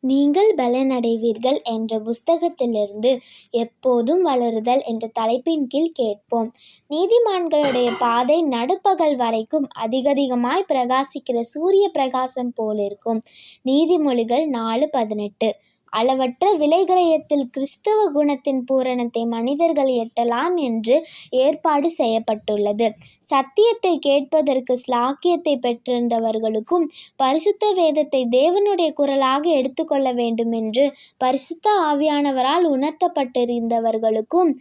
நீங்கள் பலனடைவீர்கள் என்ற புஸ்தகத்திலிருந்து எப்போதும் வளருதல் என்ற தலைப்பின் கீழ் கேட்போம். நீதிமான்களுடைய பாதை நடுப்பகல் வரைக்கும் அதிகமாய் பிரகாசிக்கிற சூரிய பிரகாசம் போலிருக்கும். நீதிமொழிகள் 4:18. அளவற்ற விலைக்கிரயத்தில் கிறிஸ்தவ குணத்தின் பூரணத்தை மனிதர்கள் எட்டலாம் என்று ஏற்பாடு செய்யப்பட்டுள்ளது. சத்தியத்தை கேட்பதற்கு ஸ்லாக்கியத்தை பெற்றிருந்தவர்களுக்கும் பரிசுத்த வேதத்தை தேவனுடைய குரலாக எடுத்துக்கொள்ள வேண்டுமென்று பரிசுத்த ஆவியானவரால் உணர்த்தப்பட்டிருந்தவர்களுக்கும்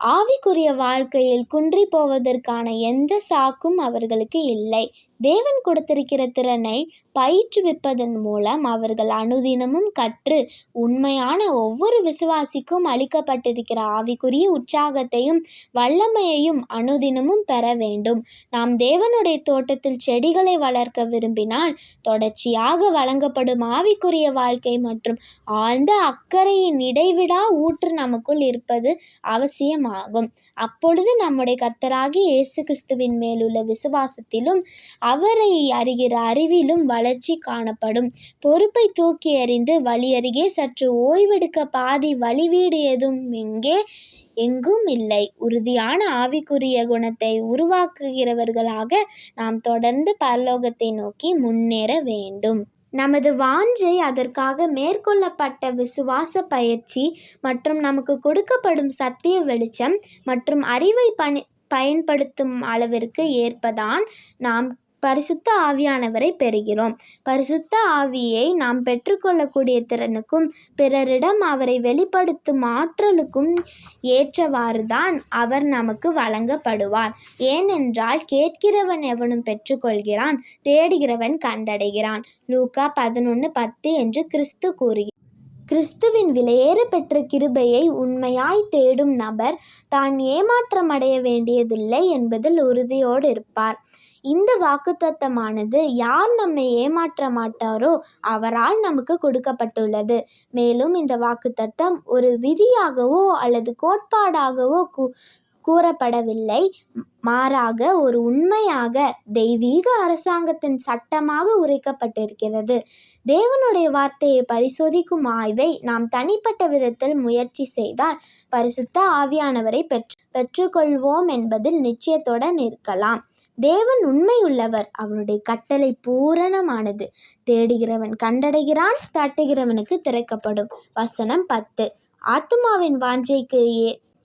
ஆவிக்குரிய வாழ்க்கையில் குன்றி போவதற்கான எந்த சாக்கும் அவர்களுக்கு இல்லை. தேவன் கொடுத்திருக்கிற திறனை பயிற்றுவிப்பதன் மூலம் அவர்கள் அனுதினமும் கற்று உண்மையான ஒவ்வொரு விசுவாசிக்கும் அளிக்கப்பட்டிருக்கிற ஆவிக்குரிய உற்சாகத்தையும் வல்லமையையும் அனுதினமும் பெற வேண்டும். நாம் தேவனுடைய தோட்டத்தில் செடிகளை வளர்க்க விரும்பினால் தொடர்ச்சியாக வழங்கப்படும் ஆவிக்குரிய வாழ்க்கை மற்றும் ஆழ்ந்த அக்கறையின் இடைவிடா ஊற்று நமக்குள் இருப்பது அவசியமாகும். அப்பொழுது நம்முடைய கர்த்தராகிய இயேசு கிறிஸ்துவின் மேலுள்ள விசுவாசத்திலும் அவரை அறிகிற அறிவிலும் வளர்ச்சி காணப்படும். பொறுப்பை தூக்கி எறிந்து வழி அருகே சற்று ஓய்வெடுக்க பாதி வழிவீடு எங்கும் இல்லை. உறுதியான ஆவிக்குரிய குணத்தை உருவாக்குகிறவர்களாக நாம் தொடர்ந்து பரலோகத்தை நோக்கி முன்னேற வேண்டும். நமது வாஞ்சை அதற்காக மேற்கொள்ளப்பட்ட விசுவாச பயிற்சி மற்றும் நமக்கு கொடுக்கப்படும் சத்திய வெளிச்சம் மற்றும் அறிவை பயன்படுத்தும் அளவிற்கு ஏற்பதான் நாம் பரிசுத்த ஆவியானவரை பெறுகிறோம். பரிசுத்த ஆவியை நாம் பெற்றுக்கொள்ளக்கூடிய திறனுக்கும் பிறரிடம் அவரை வெளிப்படுத்தும் ஆற்றலுக்கும் ஏற்றவாறுதான் அவர் நமக்கு வழங்கப்படுவார். ஏனென்றால் கேட்கிறவன் எவனும் பெற்றுக்கொள்கிறான், தேடுகிறவன் கண்டடைகிறான். லூக்கா 11:10 என்று கிறிஸ்து கூறுகிறார். கிறிஸ்துவின் விலையேற பெற்ற கிருபையை உண்மையாய் தேடும் நபர் தான் ஏமாற்றமடைய வேண்டியதில்லை என்பதில் உறுதியோடு இருப்பார். இந்த வாக்குத்தத்தமானது யார் நம்மை ஏமாற்ற மாட்டாரோ அவரால் நமக்கு கொடுக்கப்பட்டுள்ளது. மேலும் இந்த வாக்குத்தத்தம் ஒரு விதியாகவோ அல்லது கோட்பாடாகவோ கூறப்படவில்லை. மாறாக ஒரு உண்மையாக தெய்வீக அரசாங்கத்தின் சட்டமாக உரைக்கப்பட்டிருக்கிறது. தேவனுடைய வார்த்தையை பரிசோதிக்கும் ஆய்வை நாம் தனிப்பட்ட விதத்தில் முயற்சி செய்தால் பரிசுத்த ஆவியானவரை பெற்றுக்கொள்வோம் என்பதில் நிச்சயத்துடன் இருக்கலாம். தேவன் உண்மையுள்ளவர், அவருடைய கட்டளை பூரணமானது. தேடுகிறவன் கண்டடைகிறான், தட்டுகிறவனுக்கு திறக்கப்படும். வசனம் 10. ஆத்துமாவின் வாஞ்சைக்கு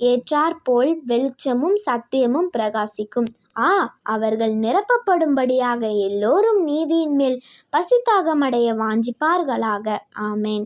ஏற்றாற்போல் வெளிச்சமும் சத்தியமும் பிரகாசிக்கும். அவர்கள் நிரப்பப்படும்படியாக எல்லோரும் நீதியின் மேல் பசித்தாகமடைய வாஞ்சிப்பார்களாக. ஆமென்.